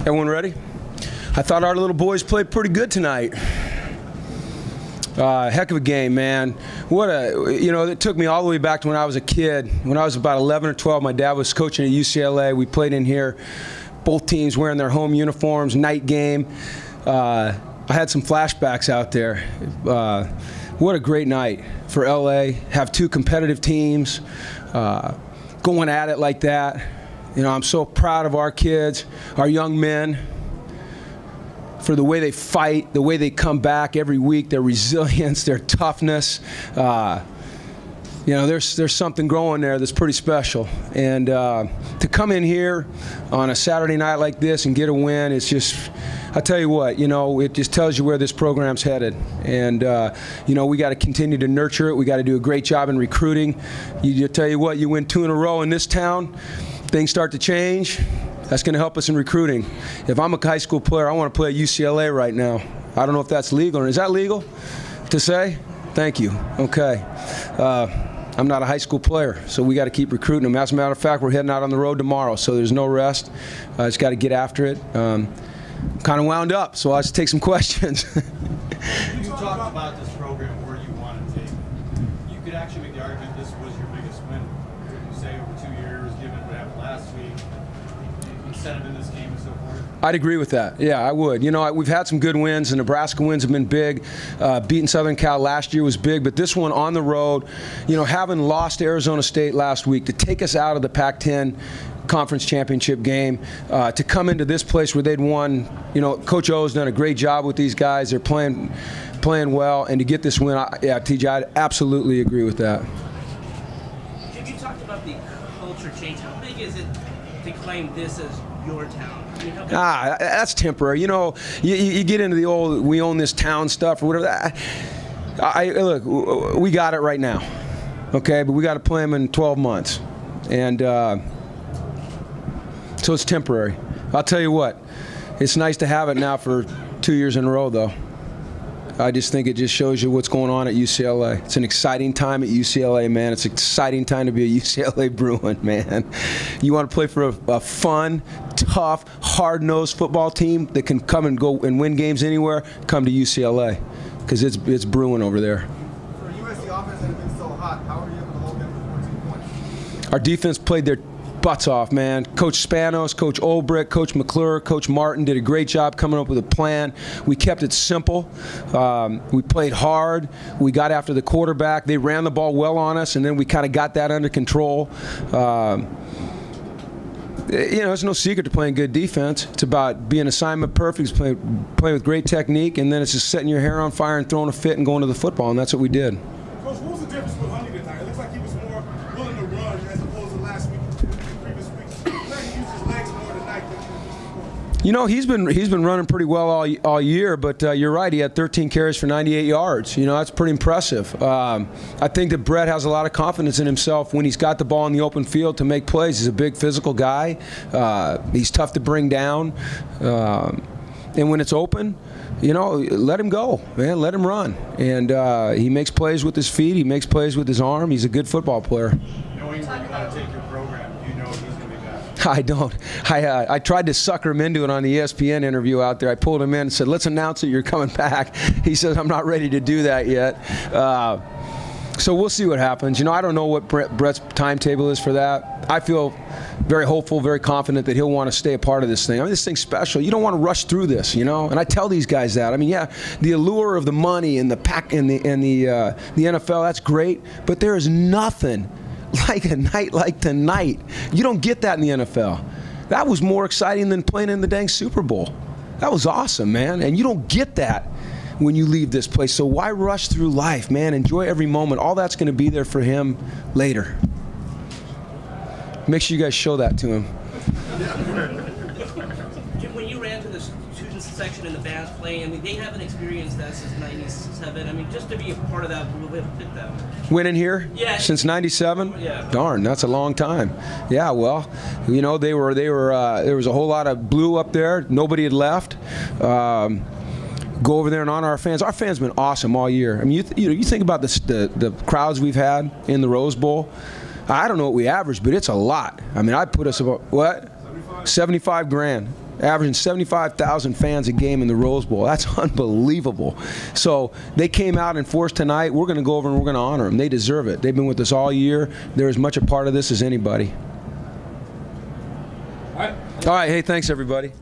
Everyone ready? I thought our little boys played pretty good tonight. Heck of a game, man. It took me all the way back to when I was a kid. When I was about 11 or 12, my dad was coaching at UCLA. We played in here, both teams wearing their home uniforms, night game. I had some flashbacks out there. What a great night for LA. Have two competitive teams going at it like that. You know, I'm so proud of our kids, our young men, for the way they fight, the way they come back every week, their resilience, their toughness. There's something growing there that's pretty special. And to come in here on a Saturday night like this and get a win, it's just, I tell you what, it just tells you where this program's headed. And, we got to continue to nurture it. We got to do a great job in recruiting. I tell you what, you win 2 in a row in this town, things start to change. That's going to help us in recruiting. If I'm a high school player, I want to play at UCLA right now. I don't know if that's legal. Is that legal to say? Thank you. Okay. I'm not a high school player, so we got to keep recruiting them. As a matter of fact, we're heading out on the road tomorrow, so there's no rest. Just got to get after it. Kind of wound up, so I'll just take some questions. You talked about this program, where you want to take it. You could actually make the argument this was your biggest win. Would you say over 2 years, given what happened last week, incentive in this game and so forth? I'd agree with that. Yeah, I would. We've had some good wins. The Nebraska wins have been big. Beating Southern Cal last year was big, but this one on the road, having lost to Arizona State last week, to take us out of the Pac-10 conference championship game, to come into this place where they'd won, Coach O's done a great job with these guys. They're playing well, and to get this win, TJ, I'd absolutely agree with that. Jim, you talked about the culture change. How big is it to claim this as your town? That's temporary. You get into the old "we own this town" stuff or whatever. Look, we got it right now, okay? But we got to play them in 12 months, and so it's temporary. I'll tell you what, it's nice to have it now for 2 years in a row, though. I just think it just shows you what's going on at UCLA. It's an exciting time at UCLA, man. It's an exciting time to be a UCLA Bruin, man. You want to play for a fun, tough, hard-nosed football team that can come and go and win games anywhere, come to UCLA, because it's Bruin over there. For USC offense that have been so hot, how are you able to hold them to 14 points? Our defense played their butts off, man. Coach Spanos, Coach Olbrich, Coach McClure, Coach Martin did a great job coming up with a plan. We kept it simple. We played hard. We got after the quarterback. They ran the ball well on us, and then we kind of got that under control. It's no secret to playing good defense. It's about being assignment perfect, it's playing with great technique, and then it's just setting your hair on fire and throwing a fit and going to the football, and that's what we did. Coach, what was the difference with Huntington tonight? It looks like he was more willing to run as opposed to last week, previous weeks. He used his legs more tonight than he's been running pretty well all year, but you're right. He had 13 carries for 98 yards. That's pretty impressive. I think that Brett has a lot of confidence in himself when he's got the ball in the open field to make plays. He's a big physical guy. He's tough to bring down, and when it's open, let him go, man. Let him run. And he makes plays with his feet. He makes plays with his arm. He's a good football player. Knowing where you want to take your program, do you know if he's going to be back? I don't. I tried to sucker him into it on the ESPN interview out there. I pulled him in and said, let's announce that you're coming back. He says, I'm not ready to do that yet. So we'll see what happens. I don't know what Brett's timetable is for that. I feel very hopeful, very confident that he'll want to stay a part of this thing. This thing's special. You don't want to rush through this, And I tell these guys that. The allure of the money and the NFL, that's great, but there is nothing like a night like tonight. You don't get that in the NFL. That was more exciting than playing in the dang Super Bowl. That was awesome, man. And you don't get that when you leave this place. So why rush through life, man? Enjoy every moment. All that's going to be there for him later. Make sure you guys show that to him. Jim, when you ran to the student section and the bands playing, they haven't experienced that since '97. Just to be a part of that, will they fit that? Winning here? Yeah. Since '97? Yeah. Darn, that's a long time. Yeah, well, they were. There was a whole lot of blue up there. Nobody had left. Go over there and honor our fans. Our fans have been awesome all year. You think about the crowds we've had in the Rose Bowl. I don't know what we averaged, but it's a lot. I'd put us about, what? 75. 75 grand. Averaging 75,000 fans a game in the Rose Bowl. That's unbelievable. So they came out in force tonight. We're going to go over and we're going to honor them. They deserve it. They've been with us all year. They're as much a part of this as anybody. All right. Hey, thanks, everybody.